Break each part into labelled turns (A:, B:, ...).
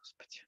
A: Господи.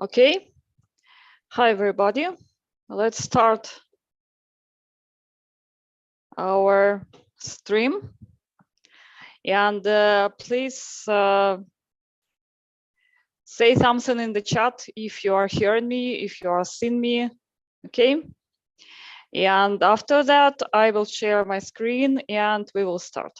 A: Okay. Hi, everybody. Let's start our stream. And please say something in the chat if you are hearing me, if you are seeing me. Okay. And after that, I will share my screen and we will start.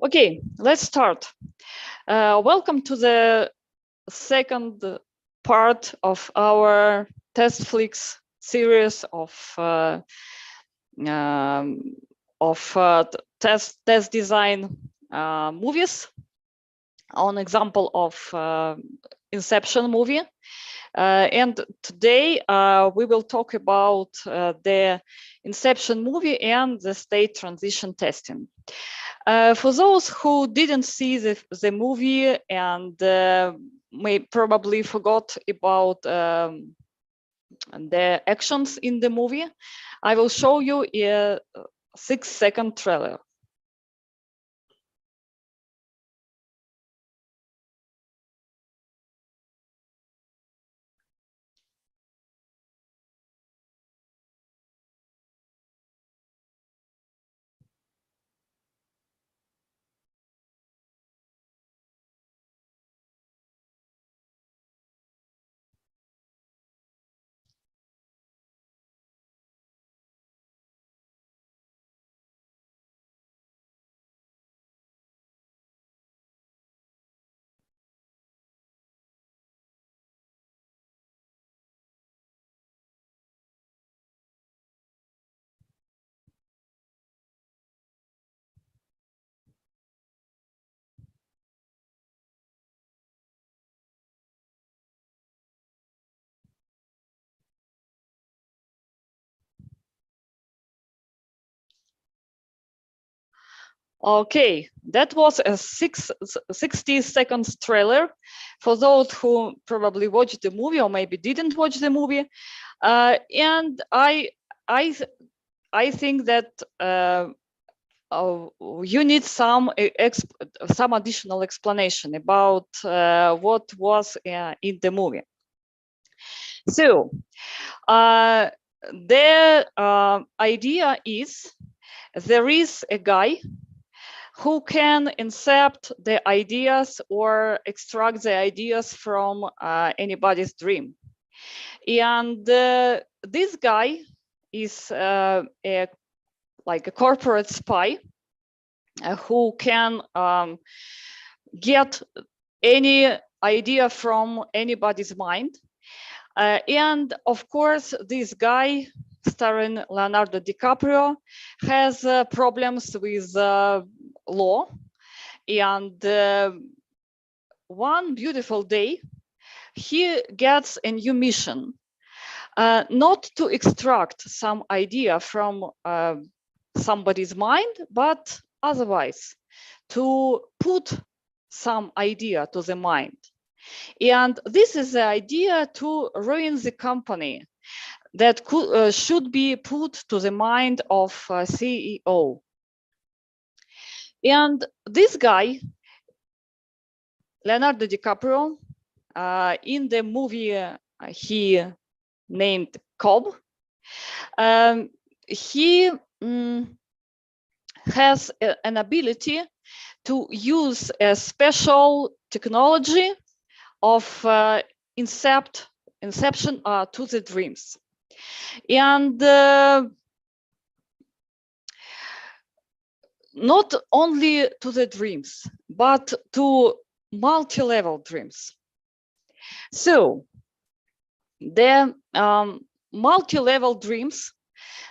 A: Okay, let's start. Welcome to the second part of our TestFlix series of test design movies. On example of Inception movie. And today we will talk about the Inception movie and the state transition testing. For those who didn't see the movie and may probably forgot about the actions in the movie, I will show you a 6-second trailer. Okay, that was a 60 seconds trailer for those who probably watched the movie or maybe didn't watch the movie. And I think that you need some additional explanation about what was in the movie. So the idea is there is a guy who can incept the ideas or extract the ideas from anybody's dream. And this guy is like a corporate spy who can get any idea from anybody's mind. And of course, this guy, starring Leonardo DiCaprio, has problems with law. And one beautiful day, he gets a new mission, not to extract some idea from somebody's mind, but otherwise, to put some idea to the mind. And this is the idea to ruin the company that should be put to the mind of CEO. And this guy, Leonardo DiCaprio, in the movie he named Cobb, he has an ability to use a special technology of inception to the dreams. And not only to the dreams, but to multi-level dreams. So the multi-level dreams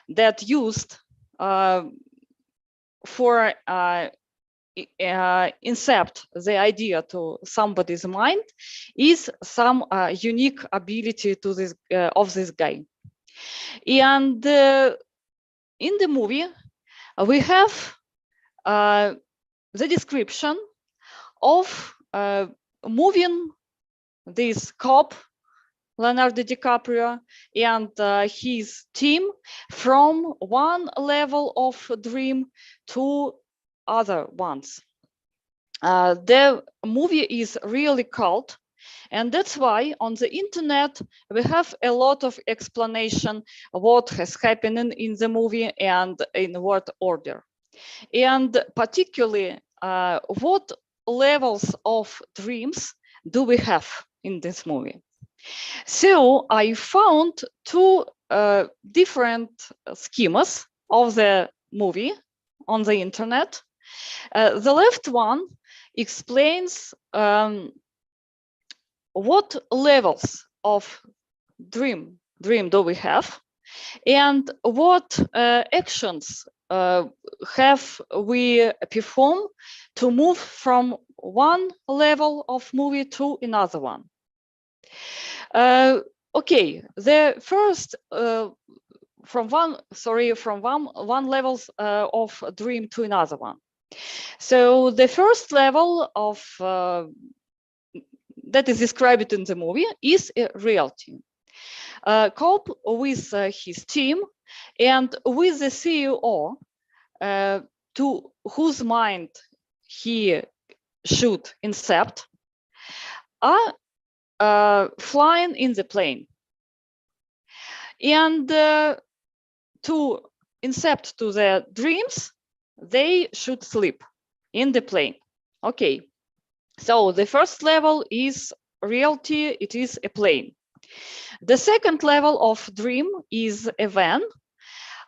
A: that used for incept the idea to somebody's mind is some unique ability to this of this guy. And in the movie, we have the description of moving this cop, Leonardo DiCaprio, and his team from one level of dream to other ones. The movie is really cult, and that's why on the internet we have a lot of explanation of what has happened in the movie and in what order, and particularly what levels of dreams do we have in this movie. So I found two different schemas of the movie on the internet. The left one explains what levels of dream do we have, and what actions have we perform to move from one level of movie to another one. Okay, the first from one levels of dream to another one. So the first level of that is described in the movie is a reality. Cope with his team and with the CEO, to whose mind he should incept, are flying in the plane. And to incept to their dreams, they should sleep in the plane. Okay, so the first level is reality, it is a plane. The second level of dream is a van,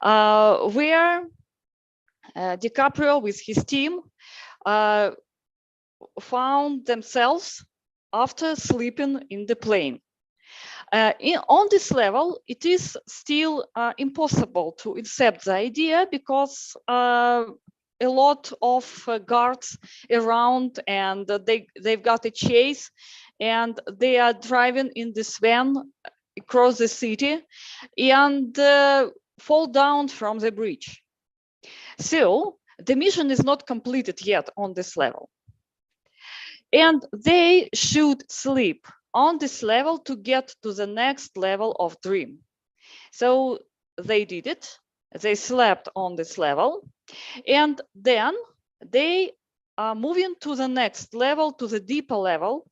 A: where DiCaprio with his team found themselves after sleeping in the plane. On this level, it is still impossible to incept the idea because a lot of guards around, and they've got a chase, and they are driving in this van across the city and fall down from the bridge. So the mission is not completed yet on this level. And they should sleep on this level to get to the next level of dream. So they did it. They slept on this level. And then they are moving to the next level, to the deeper level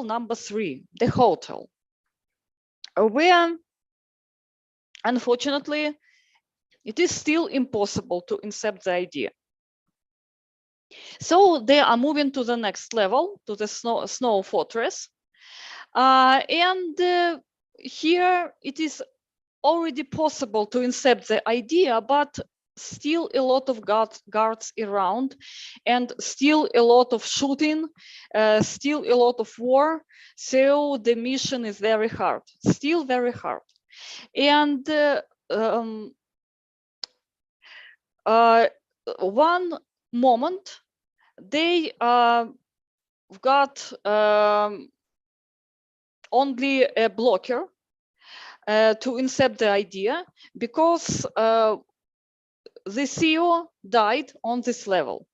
A: number 3, the hotel, where unfortunately it is still impossible to incept the idea. So they are moving to the next level, to the snow fortress. And here it is already possible to incept the idea, but still a lot of guards around, and still a lot of shooting, still a lot of war. So the mission is very hard, still very hard. And one moment they got only a blocker to incept the idea, because the CEO died on this level.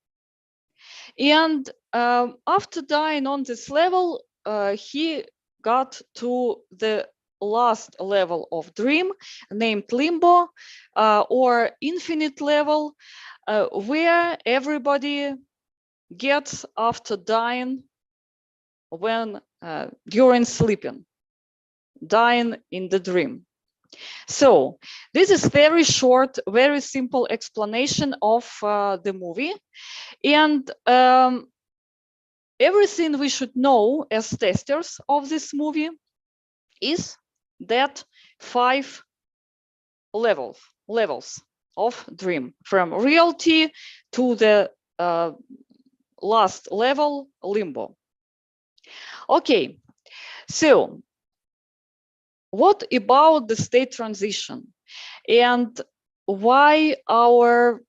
A: And after dying on this level, he got to the last level of dream, named limbo, or infinite level, where everybody gets after dying, when during sleeping, dying in the dream. So this is very short, very simple explanation of the movie. And everything we should know as testers of this movie is that 5 levels of dream, from reality to the last level, limbo. Okay, so what about the state transition, and why our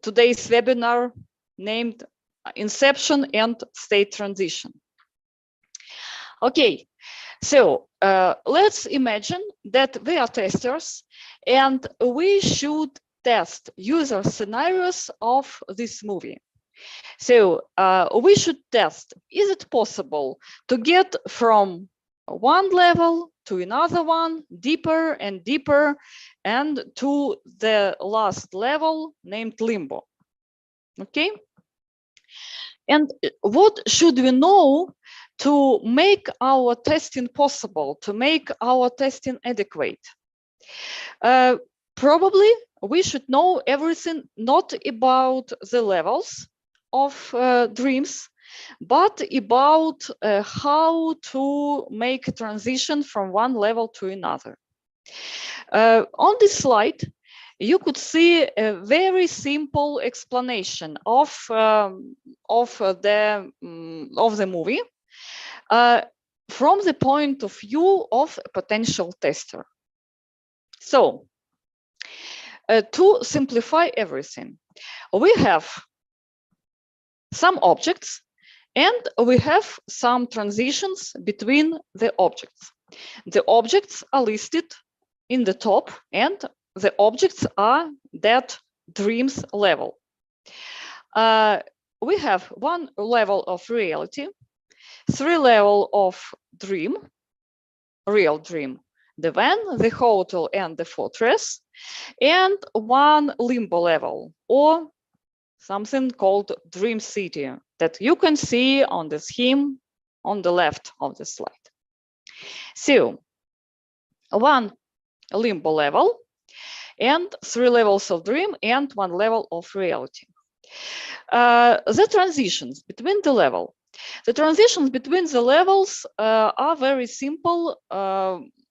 A: today's webinar named Inception and State Transition? Okay, so let's imagine that we are testers and we should test user scenarios of this movie. So we should test, is it possible to get from one level to another one, deeper and deeper, and to the last level named limbo? Okay. And what should we know to make our testing possible, to make our testing adequate? Probably we should know everything, not about the levels of dreams, but about how to make a transition from one level to another. On this slide, you could see a very simple explanation of the movie from the point of view of a potential tester. So, to simplify everything, we have some objects and we have some transitions between the objects. The objects are listed in the top, and the objects are that dreams level. We have 1 level of reality, 3 level of dream, real dream, the van, the hotel, and the fortress, and 1 limbo level, or something called dream city, that you can see on the scheme on the left of the slide. So 1 limbo level, and 3 levels of dream, and 1 level of reality. The transitions between the level. The transitions between the levels are very simple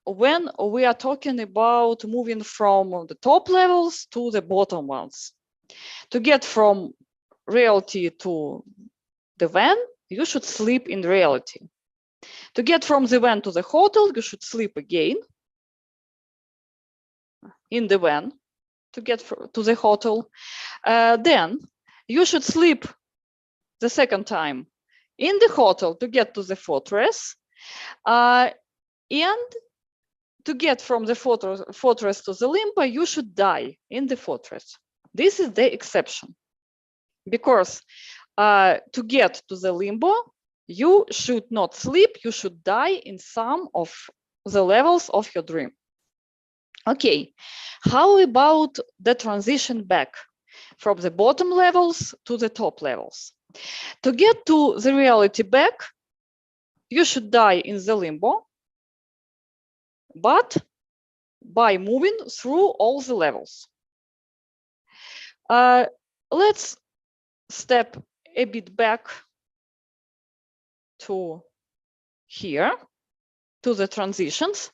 A: when we are talking about moving from the top levels to the bottom ones. To get from reality to the van, you should sleep in reality. To get from the van to the hotel, you should sleep again in the van to get to the hotel. Then you should sleep the second time in the hotel to get to the fortress. And to get from the fortress to the limbo, you should die in the fortress. This is the exception, because to get to the limbo, you should not sleep, you should die in some of the levels of your dream. Okay, how about the transition back from the bottom levels to the top levels? To get to the reality back, you should die in the limbo, but by moving through all the levels. Let's step a bit back to here, to the transitions,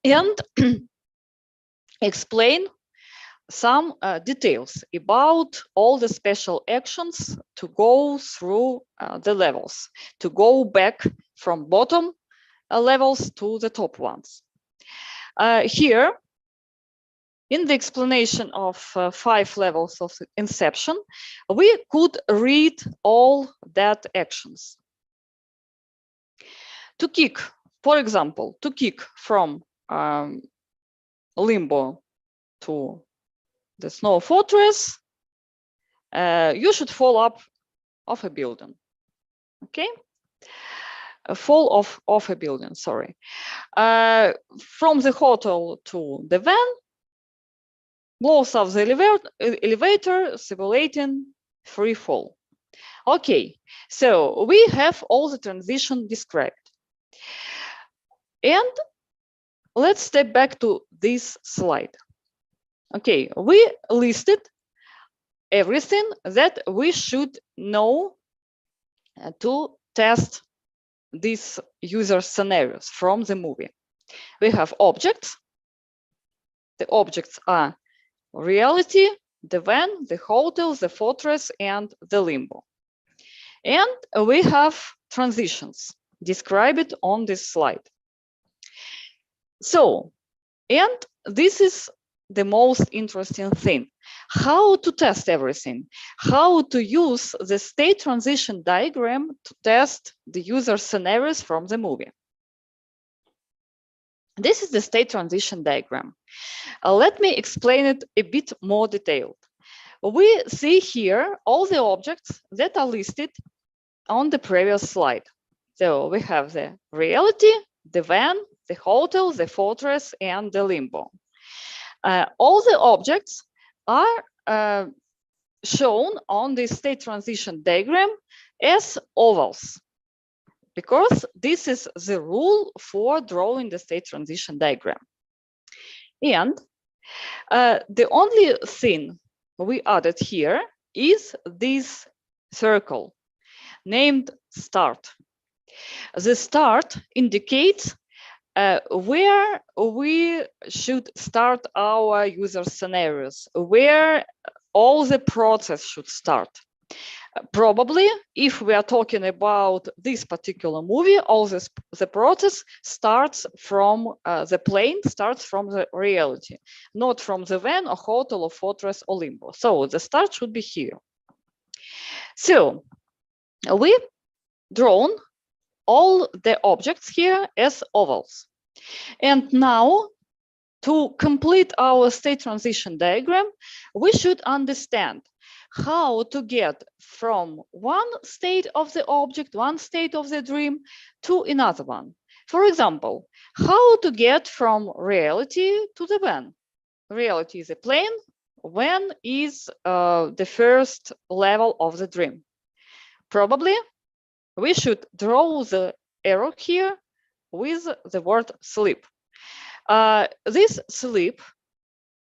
A: and explain some details about all the special actions to go through the levels, to go back from bottom levels to the top ones. Here, in the explanation of 5 levels of Inception, we could read all that actions. To kick, for example, to kick from limbo to the snow fortress, you should fall up of a building. Okay, fall off a building. Sorry. From the hotel to the van, blows off the elevator, simulating free fall. Okay, so we have all the transition described. And let's step back to this slide. Okay, we listed everything that we should know to test these user scenarios from the movie. We have objects. The objects are reality, the van, the hotel, the fortress, and the limbo. And we have transitions described on this slide. So, and this is the most interesting thing, how to test everything, how to use the state transition diagram to test the user scenarios from the movie. This is the state transition diagram. Let me explain it a bit more detailed. We see here all the objects that are listed on the previous slide. So we have the reality, the van, the hotel, the fortress, and the limbo. All the objects are shown on the state transition diagram as ovals, because this is the rule for drawing the state transition diagram. And the only thing we added here is this circle named start. The start indicates where we should start our user scenarios, where all the process should start. Probably, if we are talking about this particular movie, all this, the process starts from the plane, starts from the reality, not from the van or hotel or fortress or limbo. So the start should be here. So we drawn all the objects here as ovals. And now, to complete our state transition diagram, we should understand how to get from one state of the object, one state of the dream, to another one. For example, how to get from reality to the van. Reality is a plane, van is the first level of the dream. Probably we should draw the arrow here with the word sleep. This sleep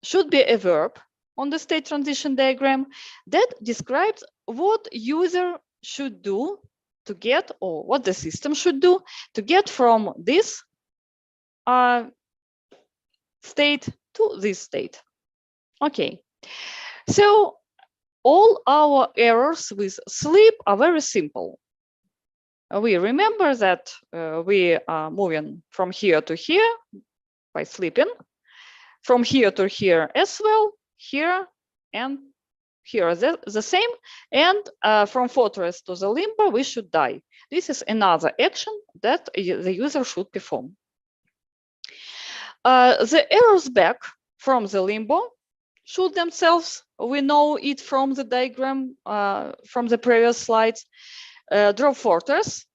A: should be a verb on the state transition diagram that describes what user should do to get, or what the system should do to get from this state to this state. Okay, so all our errors with sleep are very simple. We remember that we are moving from here to here by sleeping, from here to here as well, here and here the same, and from fortress to the limbo we should die. This is another action that the user should perform. The arrows back from the limbo shoot themselves. We know it from the diagram from the previous slides. Drop fortress.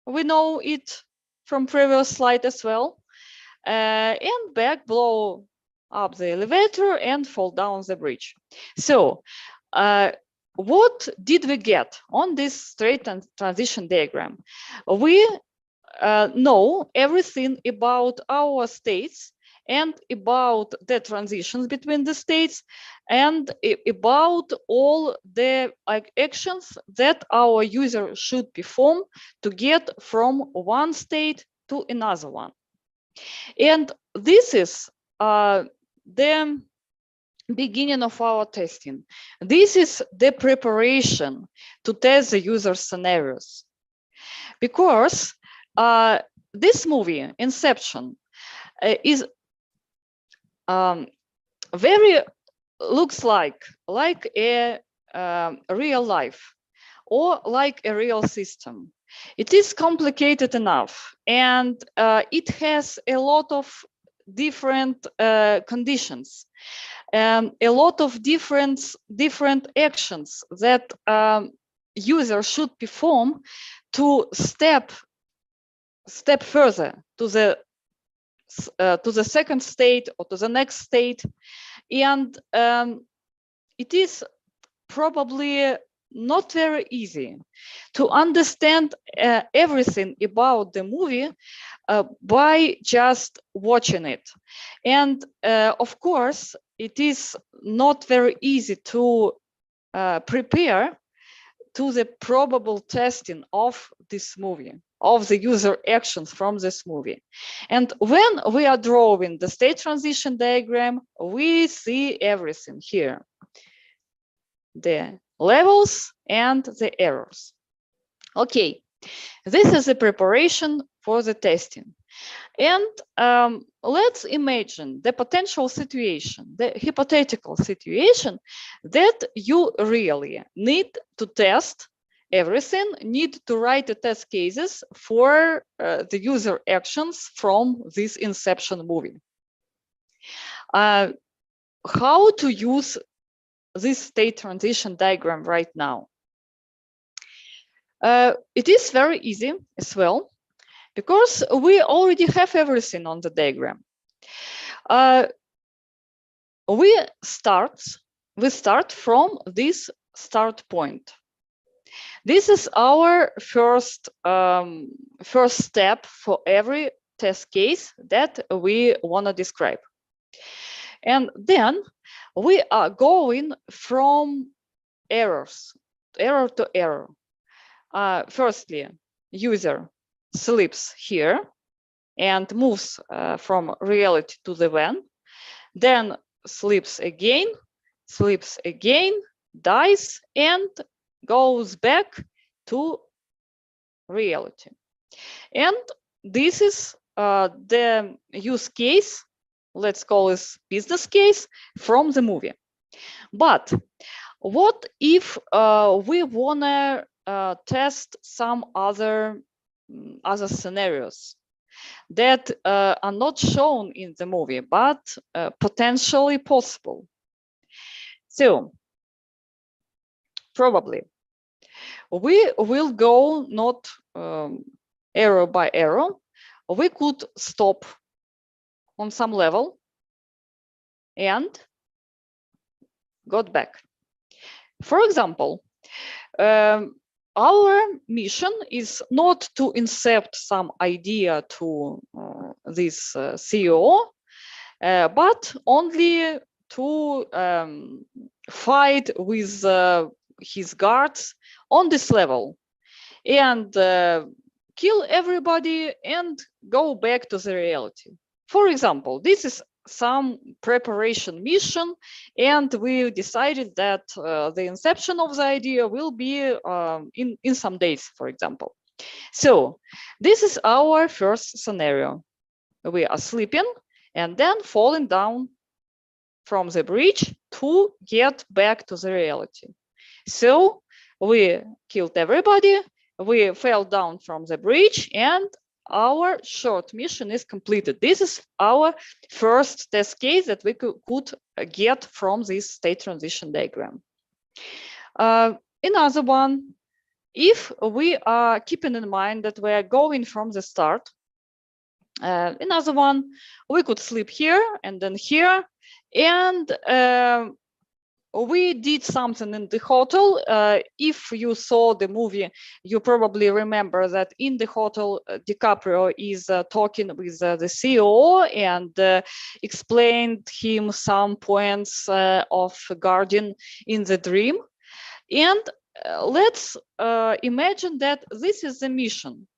A: We know it from previous slide as well. And back blow up the elevator and fall down the bridge. So what did we get on this straight transition diagram? We know everything about our states and about the transitions between the states and about all the actions that our user should perform to get from one state to another one. And this is the beginning of our testing. This is the preparation to test the user scenarios. Because this movie, Inception, is very looks like a real life or like a real system. It is complicated enough, and it has a lot of different conditions, a lot of different actions that user should perform to step further to the second state or to the next state. And it is probably not very easy to understand everything about the movie by just watching it. And of course, it is not very easy to prepare to the probable testing of this movie, of the user actions from this movie. And when we are drawing the state transition diagram, we see everything here. The levels and the errors. Okay, this is the preparation for the testing. And let's imagine the potential situation, the hypothetical situation that you really need to test everything, need to write the test cases for the user actions from this Inception movie. How to use this state transition diagram right now? It is very easy as well, because we already have everything on the diagram. We start from this start point. This is our first step for every test case that we want to describe. And then we are going from error to error. Firstly, user slips here and moves from reality to the van, then slips again, dies, and goes back to reality. And this is the use case, let's call this business case, from the movie. But what if we want to test some other scenarios that are not shown in the movie, but potentially possible? So probably we will go not arrow by arrow. We could stop on some level and got back. For example, our mission is not to incept some idea to this CEO, but only to fight with his guards on this level and kill everybody and go back to the reality. For example, this is some preparation mission, and we decided that the inception of the idea will be in some days, for example. So this is our first scenario. We are sleeping and then falling down from the bridge to get back to the reality. So we killed everybody, we fell down from the bridge, and our short mission is completed. This is our first test case that we could get from this state transition diagram. Another one, if we are keeping in mind that we are going from the start, another one, we could sleep here and then here, and we did something in the hotel. If you saw the movie, you probably remember that in the hotel, DiCaprio is talking with the CEO and explained him some points of garden in the dream. And let's imagine that this is the mission.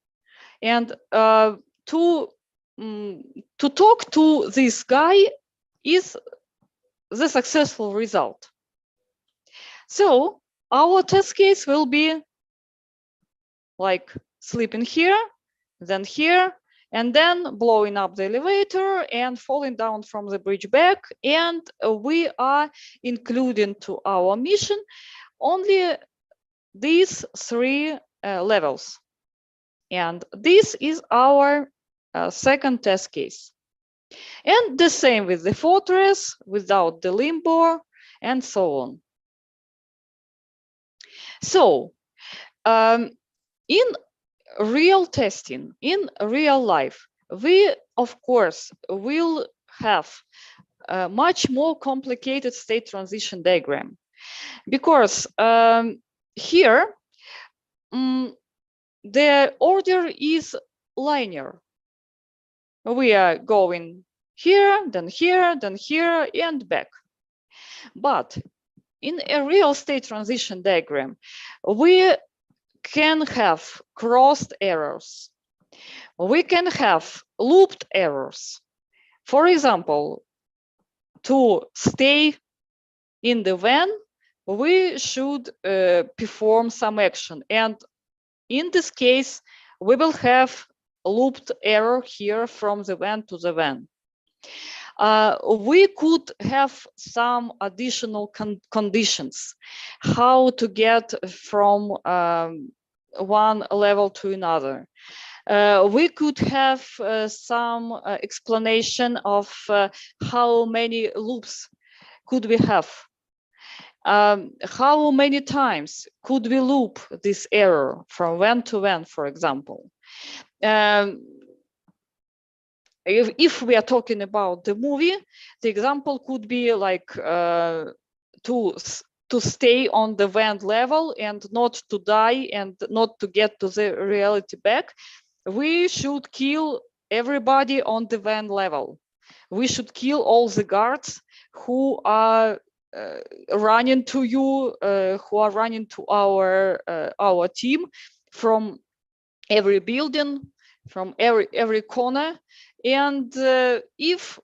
A: And to talk to this guy is the successful result. So our test case will be like sleeping here, then here, and then blowing up the elevator and falling down from the bridge back. And we are including to our mission only these three levels. And this is our second test case. And the same with the fortress, without the limbo, and so on. So in real testing, in real life, we, of course, will have a much more complicated state transition diagram. Because here, the order is linear. We are going here, then here, then here, and back. But in a real state transition diagram, we can have crossed errors. We can have looped errors. For example, to stay in the van, we should perform some action. And in this case, we will have a looped error here from the van to the van. We could have some additional conditions, how to get from one level to another. We could have some explanation of how many loops could we have. How many times could we loop this error from van to van, for example? If we are talking about the movie, the example could be like to stay on the van level and not to die and not to get to the reality back. We should kill everybody on the van level. We should kill all the guards who are running to you, who are running to our team from every building, from every corner. And if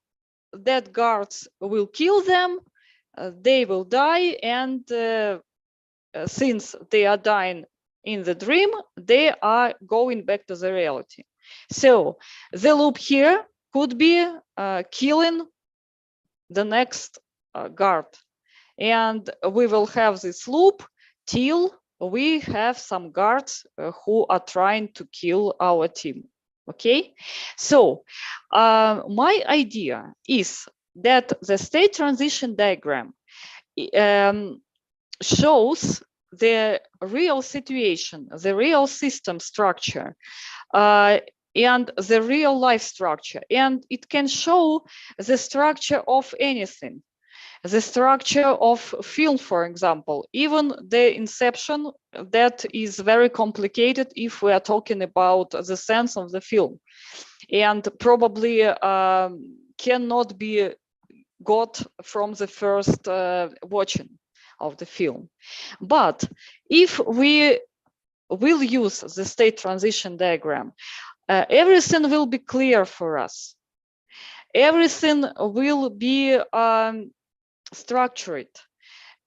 A: that guards will kill them, they will die. And since they are dying in the dream, they are going back to the reality. So the loop here could be killing the next guard. And we will have this loop till we have some guards who are trying to kill our team. Okay, so my idea is that the state transition diagram shows the real situation, the real system structure, and the real life structure. And it can show the structure of anything. The structure of film, for example, even the Inception, that is very complicated if we are talking about the sense of the film, and probably cannot be got from the first watching of the film. But if we will use the state transition diagram, everything will be clear for us. Everything will be structured.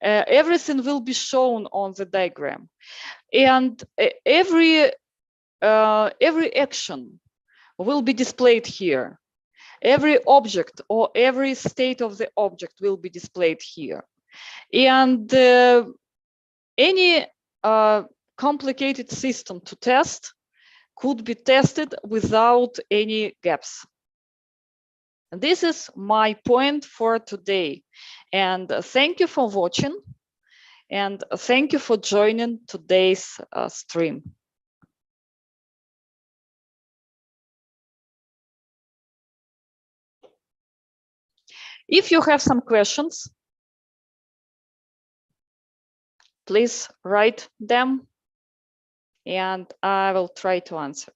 A: Everything will be shown on the diagram, and every action will be displayed here. Every object or every state of the object will be displayed here, and any complicated system to test could be tested without any gaps. This is my point for today. And thank you for watching. And thank you for joining today's stream. If you have some questions, please write them and I will try to answer.